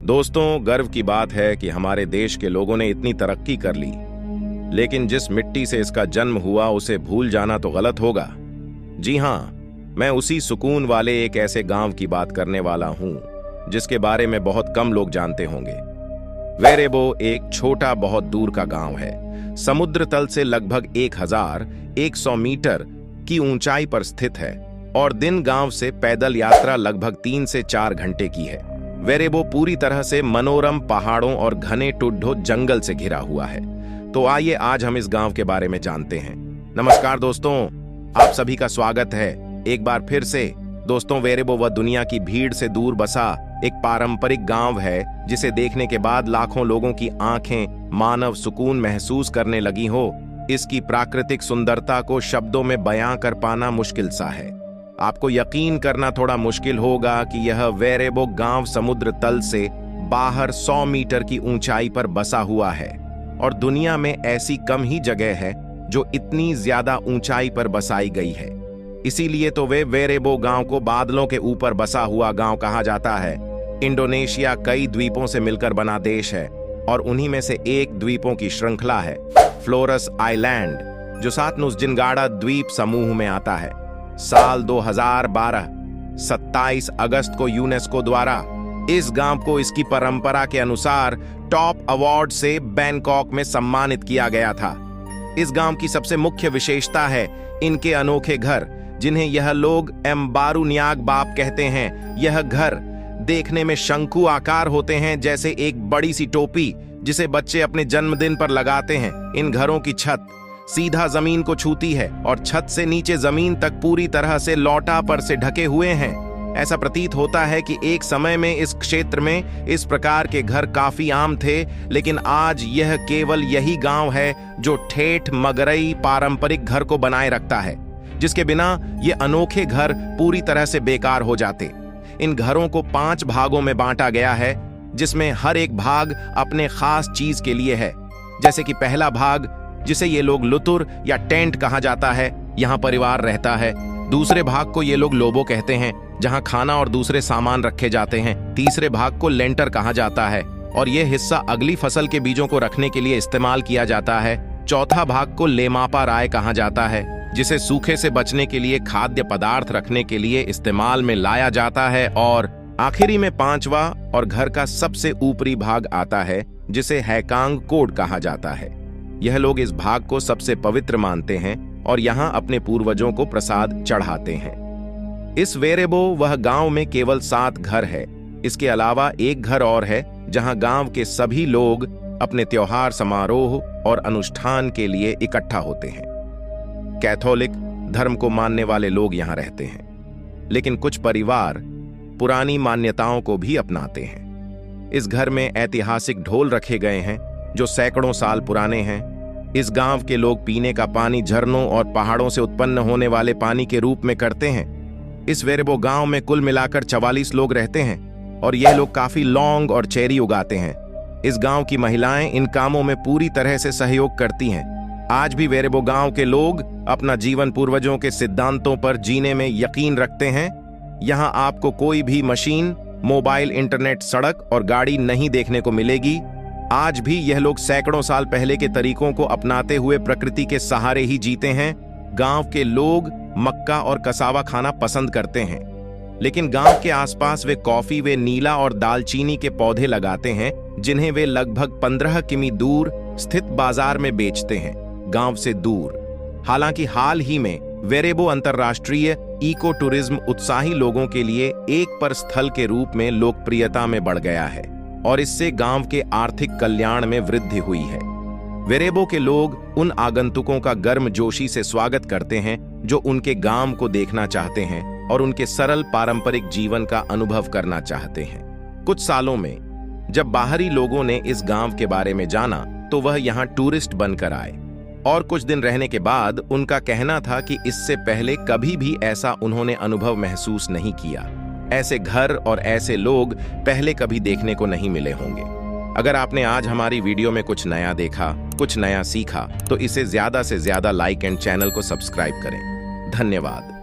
दोस्तों, गर्व की बात है कि हमारे देश के लोगों ने इतनी तरक्की कर ली, लेकिन जिस मिट्टी से इसका जन्म हुआ उसे भूल जाना तो गलत होगा। जी हाँ, मैं उसी सुकून वाले एक ऐसे गांव की बात करने वाला हूं जिसके बारे में बहुत कम लोग जानते होंगे। वेरेबो एक छोटा, बहुत दूर का गांव है। समुद्र तल से लगभग 1100 मीटर की ऊंचाई पर स्थित है और दिन गांव से पैदल यात्रा लगभग 3 से 4 घंटे की है। वेरेबो पूरी तरह से मनोरम पहाड़ों और घने टुड्ढो जंगल से घिरा हुआ है। तो आइए आज हम इस गांव के बारे में जानते हैं। नमस्कार दोस्तों, आप सभी का स्वागत है एक बार फिर से। दोस्तों, वेरेबो वह दुनिया की भीड़ से दूर बसा एक पारंपरिक गांव है जिसे देखने के बाद लाखों लोगों की आंखें मानव सुकून महसूस करने लगी हो। इसकी प्राकृतिक सुंदरता को शब्दों में बयां कर पाना मुश्किल सा है। आपको यकीन करना थोड़ा मुश्किल होगा कि यह वेरेबो गांव समुद्र तल से बाहर 100 मीटर की ऊंचाई पर बसा हुआ है और दुनिया में ऐसी कम ही जगह है जो इतनी ज्यादा ऊंचाई पर बसाई गई है। इसीलिए तो वे वेरेबो गांव को बादलों के ऊपर बसा हुआ गांव कहा जाता है। इंडोनेशिया कई द्वीपों से मिलकर बना देश है और उन्हीं में से एक द्वीपों की श्रृंखला है फ्लोरस आइलैंड, जो सात नुस्जिनगाड़ा द्वीप समूह में आता है। साल 2012 27 अगस्त को यूनेस्को द्वारा इस गांव को इसकी परंपरा के अनुसार टॉप अवार्ड से बैंकॉक में सम्मानित किया गया था। इस गांव की सबसे मुख्य विशेषता है इनके अनोखे घर, जिन्हें यह लोग एम्बारू न्याग बाप कहते हैं। यह घर देखने में शंकु आकार होते हैं, जैसे एक बड़ी सी टोपी जिसे बच्चे अपने जन्मदिन पर लगाते हैं। इन घरों की छत सीधा जमीन को छूती है और छत से नीचे जमीन तक पूरी तरह से लौटा पर से ढके हुए हैं। ऐसा प्रतीत होता है कि एक समय में इस क्षेत्र में इस प्रकार के घर काफी आम थे, लेकिन आज यह केवल यही गांव है जो ठेठ मगरई पारंपरिक घर को बनाए रखता है, जिसके बिना ये अनोखे घर पूरी तरह से बेकार हो जाते। इन घरों को 5 भागों में बांटा गया है, जिसमें हर एक भाग अपने खास चीज के लिए है। जैसे कि पहला भाग, जिसे ये लोग लुतुर या टेंट कहा जाता है, यहाँ परिवार रहता है। दूसरे भाग को ये लोग लोबो कहते हैं, जहाँ खाना और दूसरे सामान रखे जाते हैं। तीसरे भाग को लेंटर कहा जाता है और यह हिस्सा अगली फसल के बीजों को रखने के लिए इस्तेमाल किया जाता है। चौथा भाग को लेमापा राय कहा जाता है, जिसे सूखे से बचने के लिए खाद्य पदार्थ रखने के लिए इस्तेमाल में लाया जाता है। और आखिरी में 5वां और घर का सबसे ऊपरी भाग आता है, जिसे हैकांग कोड कहा जाता है। यह लोग इस भाग को सबसे पवित्र मानते हैं और यहाँ अपने पूर्वजों को प्रसाद चढ़ाते हैं। इस वेरेबो वह गांव में केवल 7 घर है। इसके अलावा एक घर और है जहां गांव के सभी लोग अपने त्योहार, समारोह और अनुष्ठान के लिए इकट्ठा होते हैं। कैथोलिक धर्म को मानने वाले लोग यहां रहते हैं, लेकिन कुछ परिवार पुरानी मान्यताओं को भी अपनाते हैं। इस घर में ऐतिहासिक ढोल रखे गए हैं जो सैकड़ों साल पुराने हैं। इस गांव के लोग पीने का पानी झरनों और पहाड़ों से उत्पन्न होने वाले पानी के रूप में करते हैं। इस वेरेबो गांव में कुल मिलाकर 44 लोग रहते हैं और यह लोग काफी लौंग और चेरी उगाते हैं। इस गांव की महिलाएं इन कामों में पूरी तरह से सहयोग करती हैं। आज भी वेरेबो गांव के लोग अपना जीवन पूर्वजों के सिद्धांतों पर जीने में यकीन रखते हैं। यहाँ आपको कोई भी मशीन, मोबाइल, इंटरनेट, सड़क और गाड़ी नहीं देखने को मिलेगी। आज भी यह लोग सैकड़ों साल पहले के तरीकों को अपनाते हुए प्रकृति के सहारे ही जीते हैं। गांव के लोग मक्का और कसावा खाना पसंद करते हैं, लेकिन गांव के आसपास वे कॉफी, वे नीला और दालचीनी के पौधे लगाते हैं, जिन्हें वे लगभग 15 किमी दूर स्थित बाजार में बेचते हैं, गांव से दूर। हालांकि हाल ही में वेरेबो अंतर्राष्ट्रीय इको टूरिज्म उत्साही लोगों के लिए एक पर स्थल के रूप में लोकप्रियता में बढ़ गया है और इससे गांव के आर्थिक कल्याण में वृद्धि हुई है। वेरेबो के लोग उन आगंतुकों का गर्मजोशी से स्वागत करते हैं जो उनके गांव को देखना चाहते हैं और उनके सरल पारंपरिक जीवन का अनुभव करना चाहते हैं। कुछ सालों में जब बाहरी लोगों ने इस गांव के बारे में जाना तो वह यहाँ टूरिस्ट बनकर आए और कुछ दिन रहने के बाद उनका कहना था कि इससे पहले कभी भी ऐसा उन्होंने अनुभव महसूस नहीं किया। ऐसे घर और ऐसे लोग पहले कभी देखने को नहीं मिले होंगे। अगर आपने आज हमारी वीडियो में कुछ नया देखा, कुछ नया सीखा, तो इसे ज्यादा से ज्यादा लाइक एंड चैनल को सब्सक्राइब करें। धन्यवाद।